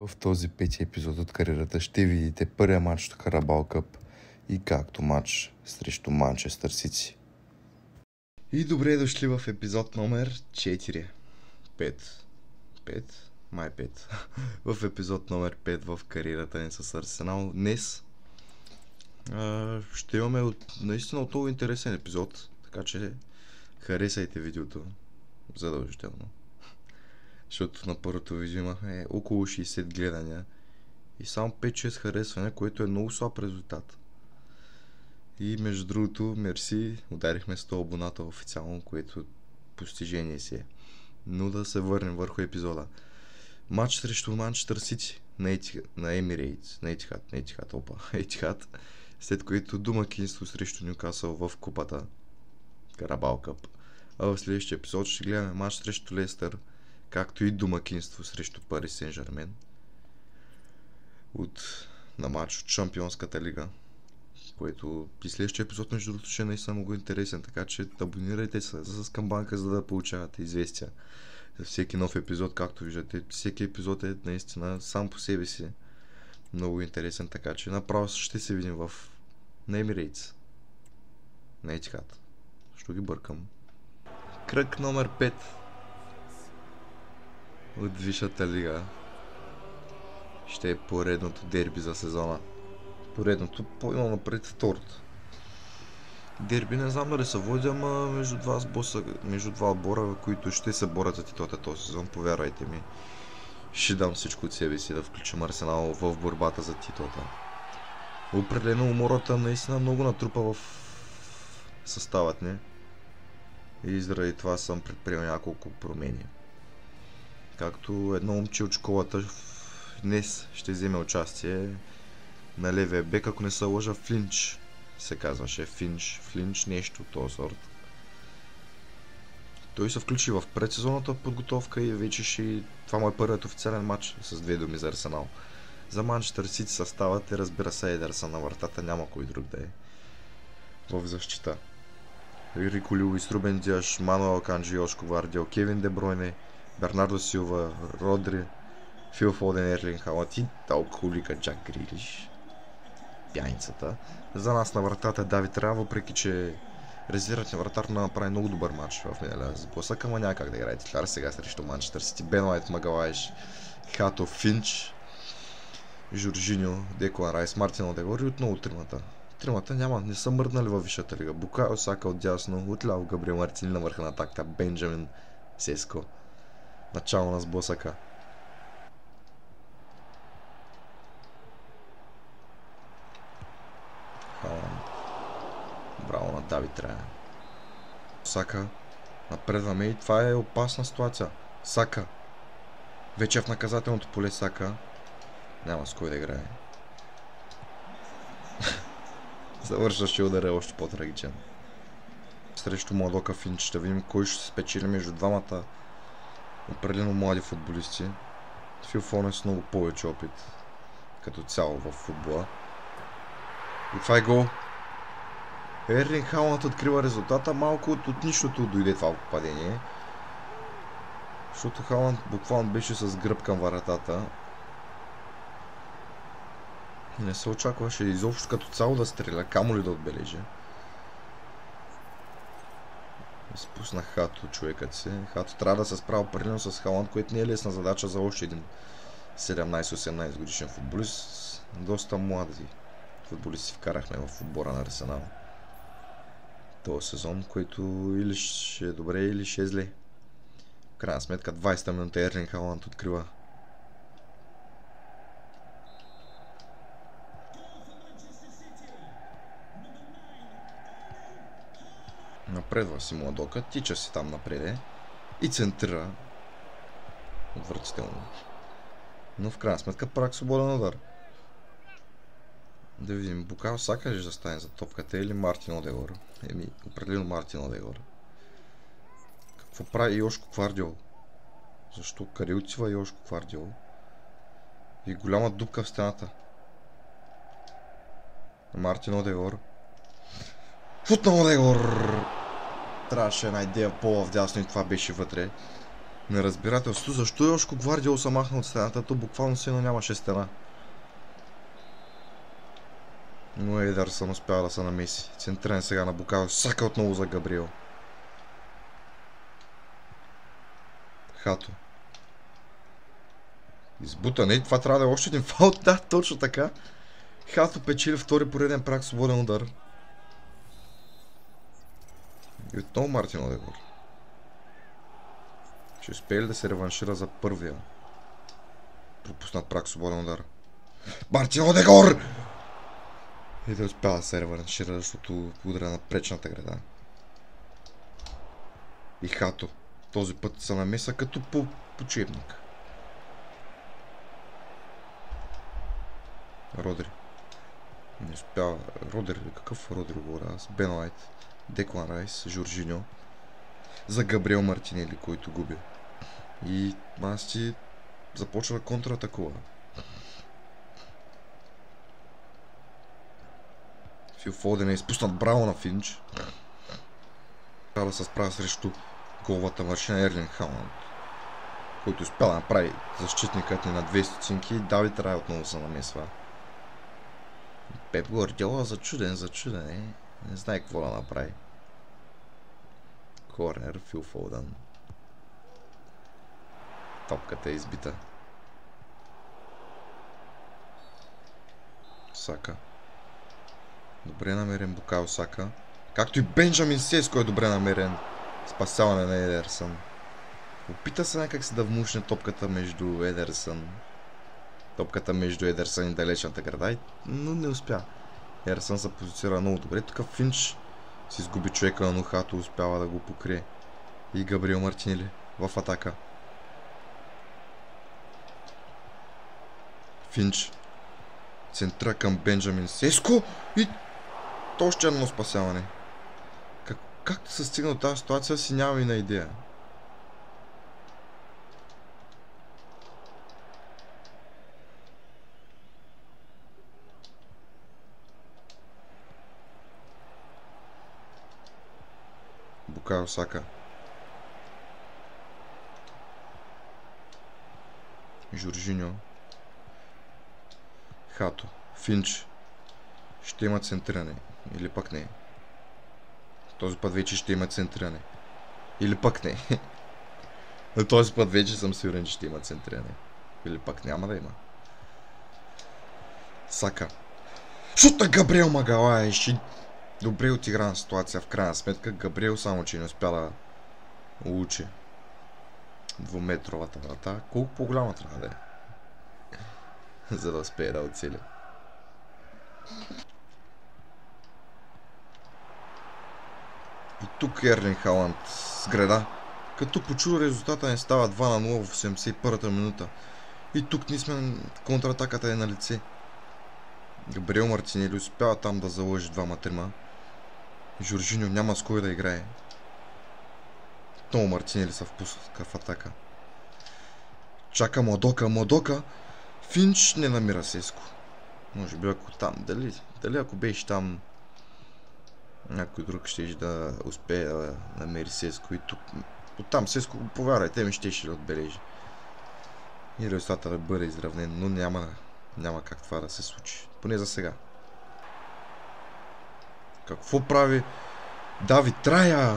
В този пети епизод от кариерата ще видите първия матч от Карабал Къп и както матч срещу Манчестър Сити. И добре дошли в епизод номер 4. 5. Май 5. В епизод номер 5 в кариерата ни с Арсенал. Днес ще имаме наистина много интересен епизод, така че харесайте видеото задължително. Защото на първото видео имахме около 60 гледания и само 5-6 харесвания, което е много слаб резултат. И между другото, мерси, ударихме 100 абоната официално, което постижение си е. Но да се върнем върху епизода. Матч срещу Манчестър Сити на Емирейтс, на Етихад, след което домакинство срещу Нюкасъл в купата Карабал Къп. А в следващия епизод ще гледаме матч срещу Лестър, както и домакинство срещу Пари Сен-Жермен на матч от Шампионската лига, което и следващия епизод между другото ще е наистина много интересен, така че абонирайте се с камбанка, за да получавате известия за всеки нов епизод. Както виждате, всеки епизод е наистина сам по себе си много интересен, така че направо ще се видим на Емирейтс, на Етихад. Що ги бъркам. Кръг номер 5 от Висшата лига ще е поредното дерби за сезона. Поредното, по-имам напред второто. Дерби не знам дали се води, ама между два отбора, които ще се борят за титлата този сезон, повярвайте ми. Ще дам всичко от себе си да включим Арсенал в борбата за титлата. Определено умората наистина много натрупа в съставът ни и заради това съм предприел няколко промени. Както едно момче от школата днес ще вземе участие на левия бек, ако не се лъжа, Флинч се казваше, Флинч, нещо от този сорт. Той се включи в предсезонната подготовка и вече това му е първият официален матч, с две думи за Арсенал. За Манчестър Сити съставът е, разбира се, Едерсън на вратата, няма кой друг да е в защита. Рико Луис, Рубен Диаш, Мануел Аканджи, Йошко Гвардиол, Кевин Де Бройне, Бернардо Силва, Родри, Фил Фоден, Ерлинг Халанд и алкохолика Джак Грилиш. Пяницата. За нас на вратата Давид Ра, въпреки че резервният вратар направи много добър матч в миналия сблъсък, ама няма как да играе титуляр сега срещу Манчестър Сити. Бен Уайт, Магалайш, Хато, Финч, Жоржиньо, Деклан Райс, Мартин Одегор и отново тримата не са мърднали във Висшата лига. Букайо Сака от дясно, отляво Габриел Мартинели на върха на атаката, Бенджамин Сеско. Начало на сблъсъка. Халанд. Браво на Давид Рая. Сака. Напредваме и това е опасна ситуация. Сака. Вече в наказателното поле Сака. Няма с кой да играе. Завършващия удар е още по-трагичен. Срещу Младока Финч ще видим кой ще се спечели между двамата определено млади футболисти. Фил Фоден с много повече опит като цяло в футбола. И това е гол. Ерлинг Халанд открива резултата. Малко от нищото дойде това попадение. Защото Халанд буквално беше с гръб към вратата. Не се очакваше изобщо като цяло да стреля, камо ли да отбележи. Спусна Хато човекът си. Хато трябва да се справя определено с Халанд, което не е лесна задача за още един 17-18 годишен футболист. Доста млади футболисти вкарахме в отбора на Арсенал този сезон, който или ще е добре, или ще е зле. В крайна сметка 20-та минута Ерлинг Халанд открива. Напредва си Младока, тича си там напреде и центрира отвратително. Но в крайна сметка прак свободен удар. Да видим, Букайо Сака ли да стане за топката или Мартин Одегор? Определено Мартин Одегор. Какво прави Йошко Гвардиол? Защо? Къде отива Йошко Гвардиол? И голяма дупка в стената. Мартин Одегор. Шут на Одегор! Трябваше една идея по-вдясно и това беше вътре. Неразбирателство, защо Йошко Гвардиол се махна от стената, то буквално сено нямаше стена. Но Едерсън успява да се намеси. Центриран сега на Букайо Сака отново за Габриел. Хато. Избутане и това трябва да е още един фаул. Да, точно така. Хато печели втори пореден прак свободен удар. И отново Мартин Одегор. Ще успее ли да се реваншира за първия пропуснат прак свободен удар? Мартин Одегор! И да успява да се реваншира, защото удря на пречната града. И Хато. Този път се намеса като по учебник. Родри. Не успява. Родри ли? Какъв Родри говоря аз? Бен Уайт, Деклан Райс, Жоржиньо. За Габриел Мартинели, който губи. И Масти започва да контратакува. Фил Фоден е изпуснат браво на Финч. Трябва да се справя срещу головата машина Ерлинг Халанд, който успя да направи защитникът ни на 2 стотинки и Давид Рай отново се намесва. Пеп Гвардиола зачуден. Не знае какво да направи. Корнер, Фил Фоден. Топката е избита. Сака. Добре намерен Букайо Сака. Както и Бенджамин Сеско е добре намерен. Спасяване на Едерсън. Опита се някак си да вмушне топката между Едерсън. Топката между Едерсън и далечната града, но не успя. Едерсън се позиционира много добре. Тук Финч си изгуби човека, но Хато успява да го покрие. И Габриел Мартинели в атака. Финч центра към Бенджамин Сеско и още едно спасяване. Както се стигна до тази ситуация, си няма и на идея. Букайо Сака. Жоржиньо. Хато. Финч. Ще има центриране. Или пък не. Този път вече ще има центриране. Или пък не. Но този път вече съм сигурен, че ще има центриране. Или пък няма да има. Сака. Шута Габриел Магалай. Добре отиграна ситуация в крайна сметка. Габриел само, че не успя да улучи двуметровата врата. Колко по-голяма трябва да е? За да успее да оцели. И тук Ерлинг Халанд с града. Като по чудо резултата не става 2-0 в 81-та минута. И тук ние сме, контратаката е на лице. Габриел Мартинели успява там да заложи 2-3. Жоржиньо няма с кой да играе. Много Мартинели се впуска в атака. Чака Модока. Финч не намира Сеско. Може би ако там, дали ако беше там някой друг ще да успее да намери Сеско и тук. Оттам Сеско, повярвайте ми, ще да отбележи. И резултата да бъде изравнен, но няма как това да се случи. Поне за сега. Какво прави Давид Рая?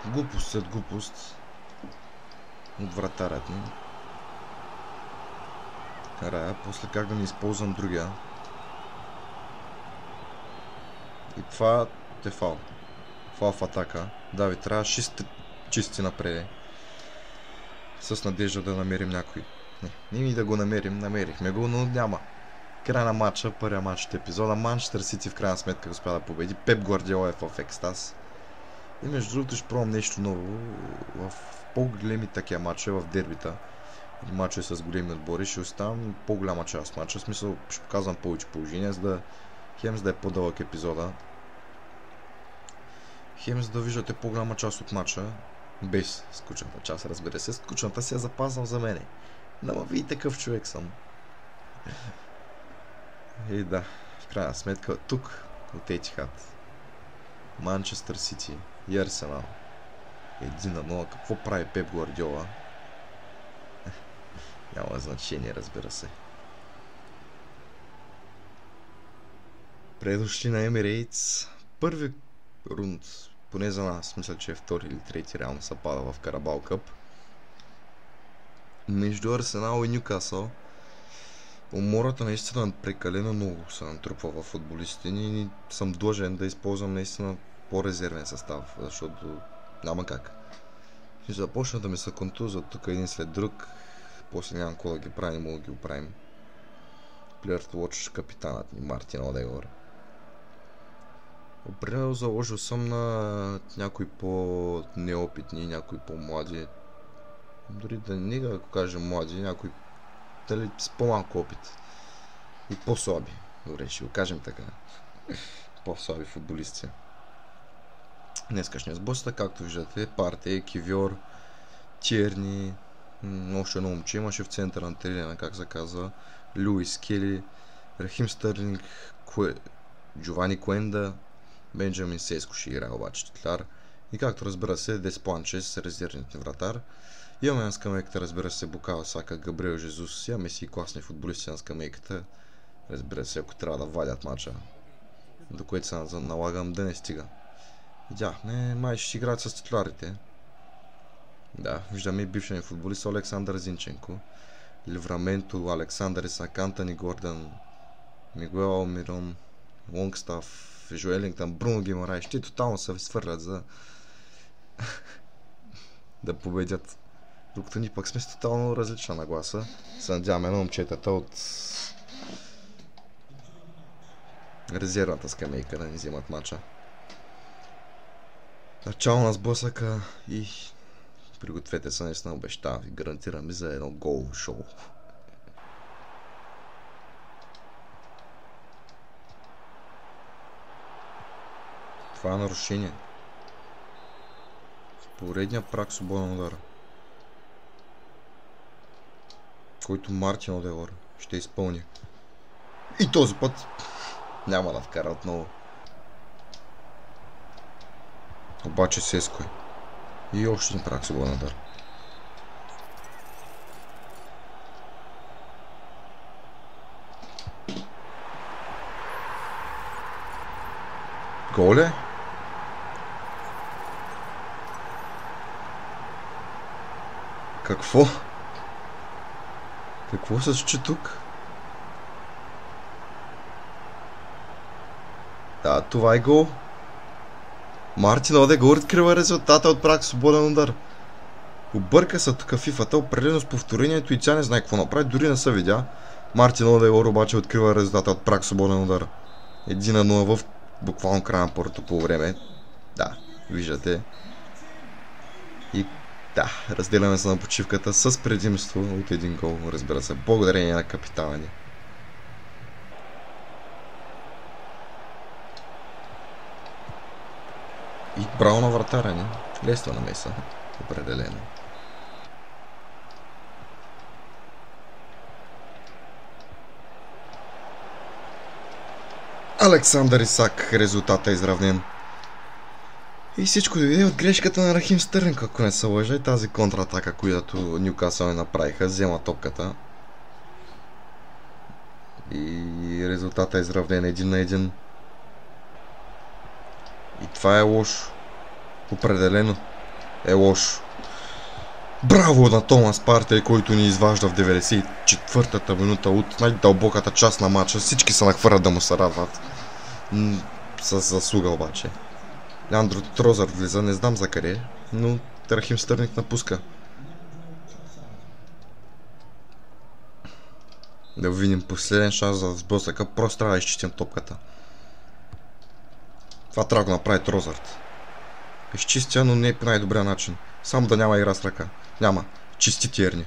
Глупост след глупост. От вратарят ни. Рая, после как да не използвам другия. И това е фал. Фал в атака. Давид Рая чисти напред. С надежда да намерим някой. Не ми да го намерим. Намерихме го, но няма. Край на матча, първия матч от епизода. Манчестър Сити в крайна сметка успя да победи. Пеп Гвардиола е в екстаз. И между другото ще пробвам нещо ново. В по-големи такива матча, в дербита. Матча с големи отбори. Ще оставам по-голяма част матча. В смисъл ще показвам повече положение, за да е по-дълъг епизода. За да виждате по-голяма част от матча. Без скучната част, разбира се. Скучната си я запазвам за мене. Но вие такъв човек съм. И да, в крайна сметка тук от Етихад, Манчестър Сити и Арсенал. 1-0. Какво прави Пеп Гвардиола? Няма значение, разбира се. Предошли на Емирейтс. Първи рунд, поне за нас, мисля, че е втори или трети реално се пада в Карабал Къп. Между Арсенал и Нюкасъл. Умората наистина прекалено много се натрупва в футболистите ни и съм длъжен да използвам наистина по-резервен състав, защото няма как. И започна да ми се контузът тук един след друг, после нямам какво да ги правим, мога да ги оправим. Player to Watch, капитанът ни Мартин Одегор. Определено заложил съм на някои по-неопитни, някои по-млади. Дори да не го кажем млади, някои дали с по-малко опит. И по-слаби. Добре, ще го кажем така. По-слаби футболисти. Днескашния сблъсък, както виждате, Парте, Кивьор, Тиерни, още едно момче имаше в центъра на терена, как се казва, Луис Кели, Рахим Стърлинг, Джовани Куенда, Бенджамин Сеско ще играе обаче титуляр. И както разбира се, Деспланчес, резервният вратар. Имаме на скамейката, разбира се, Букао Сака, Габриел Жезус. Имаме си и класни футболисти на скамейката. Разбира се, ако трябва да вадят мача, до което се налагам да не стига. Видяхме, май ще играят с титулярите. Да, виждаме и бившия ни футболист Александър Зинченко. Ливраменто, Александър Исак, Антони Гордън, Мигуел Алмирон, Лонгстаф, Жоелингтън, Бруно Гимарай. Ще тотално се свърлят за да победят. Докато ни пък сме с тотално различна нагласа. Се надяваме на момчетата от резервната скамейка да ни вземат мача. Начало на сблъсъка и пригответе се, наистина обещавам ви, гарантирам ви за едно гол шоу. Това е нарушение. Поредния прак свободен удар, който Мартин Одегор ще изпълни. И този път няма да вкара отново. Обаче Сеско е. И още един прак свободен удар. Гол е? Какво? Какво се случи тук? Да, това е гол. Мартин Одегор открива резултата от прак свободен удар. Обърка се тук фифата, определено с повторението и тя не знае какво направи, дори не се видя. Мартин Одегор обаче открива резултата от прак свободен удар. 1-0 в буквално края на първото по време. Да, виждате. И да, разделяме се на почивката с предимство от един гол, разбира се, благодарение на капитана ни. И браво на вратаря ни. Лесно намеса, определено. Александър Исак, резултата е изравнен. И всичко дойде от грешката на Рахим Стърлинг, ако не се лъжа, и тази контратака, която Нюкасъл не направиха, взема топката. И резултата е изравнен 1-1. И това е лошо. Определено е лошо. Браво на Томас Партей, който ни изважда в 94-та минута от най-дълбоката част на матча. Всички се нахвърлят да му се радват. С заслуга обаче. Андро Трозър влиза, не знам за къде, но Рахим Стърлинг напуска. Да видим последен шанс за сблъсъка, просто трябва да изчистим топката. Това трябва да направи Трозърт. Изчистя, но не е по най-добрия начин. Само да няма игра с ръка. Няма. Чисти Тиерни.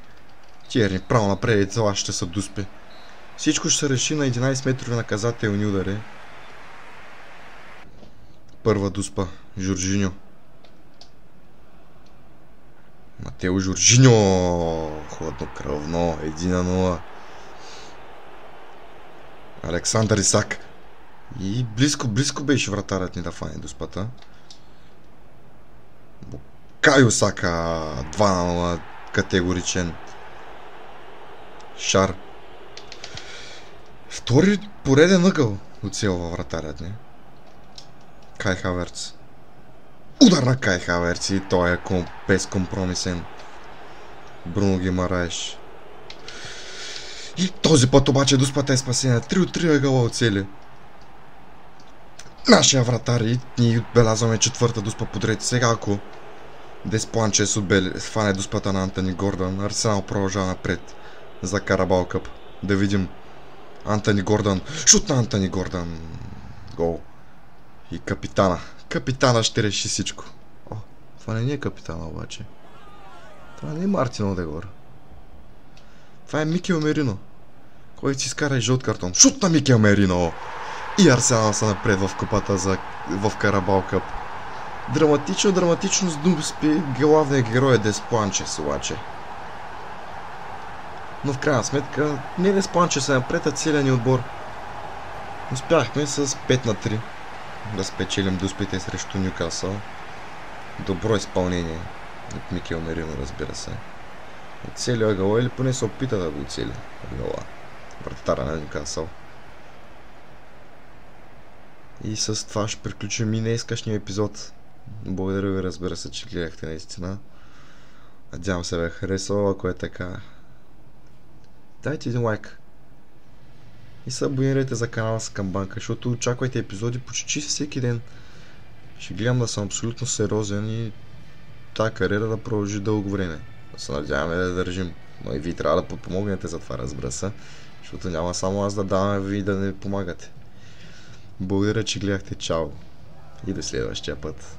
Тиерни право напред и това ще се дуспи. Всичко ще се реши на 11 метрови наказателни удари. Първа дуспа. Жоржиньо. Матео Жоржиньо. Хладнокръвно. 1-0. Александър Исак. И близко беше вратарят ни да фане дуспата. Букайо Сака 2-0, категоричен шар. Втори пореден ъгъл оцелва вратарят ни. Кай Хаверц. Удар на Кай Хаверц и той е безкомпромисен. Бруно Гимараеш. И този път обаче Дуспата е спасена. 3 от 3 ъгъла оцели. Нашия вратар и ние отбелязваме четвърта Дуспа подред. Сега ако Деспуанчес фане Дуспата на Антони Гордън, Арсенал продължава напред за Карабао Къп. Да видим Антони Гордън. Шут на Антони Гордън. Гол. И капитана. Капитана ще реши всичко. О, това не е капитана обаче. Това не е Мартин Одегор. Това е Микел Мерино, който си изкара и жълт картон. Шут на Микел Мерино! И Арсенал са напред в купата в Карабао Къп. Драматично с Дуспи главният герой е Деспуанчес обаче. Но в крайна сметка не Деспуанчес е напред, а целият ни отбор. Успяхме с 5-3 да спечелим Дуспите срещу Нюкасъл. Добро изпълнение от Микел Мерино, разбира се. Цели ъгъла или поне се опита да го цели ъгъла. Вратара на Нюкасъл. И с това ще приключим и днескашния епизод. Благодаря ви, разбира се, че гледахте наистина. Надявам се ви е харесало, ако е така. Дайте един лайк. И се абонирайте за канала с Камбанка, защото очаквайте епизоди почти всеки ден. Ще гледам да съм абсолютно сериозен и тази кариера да продължи дълго време. Да се надяваме да държим. Но и вие трябва да подпомогнете за това, разбира се. Защото няма само аз да давам, ви да не помагате. Благодаря, че гледахте. Чао. И до следващия път.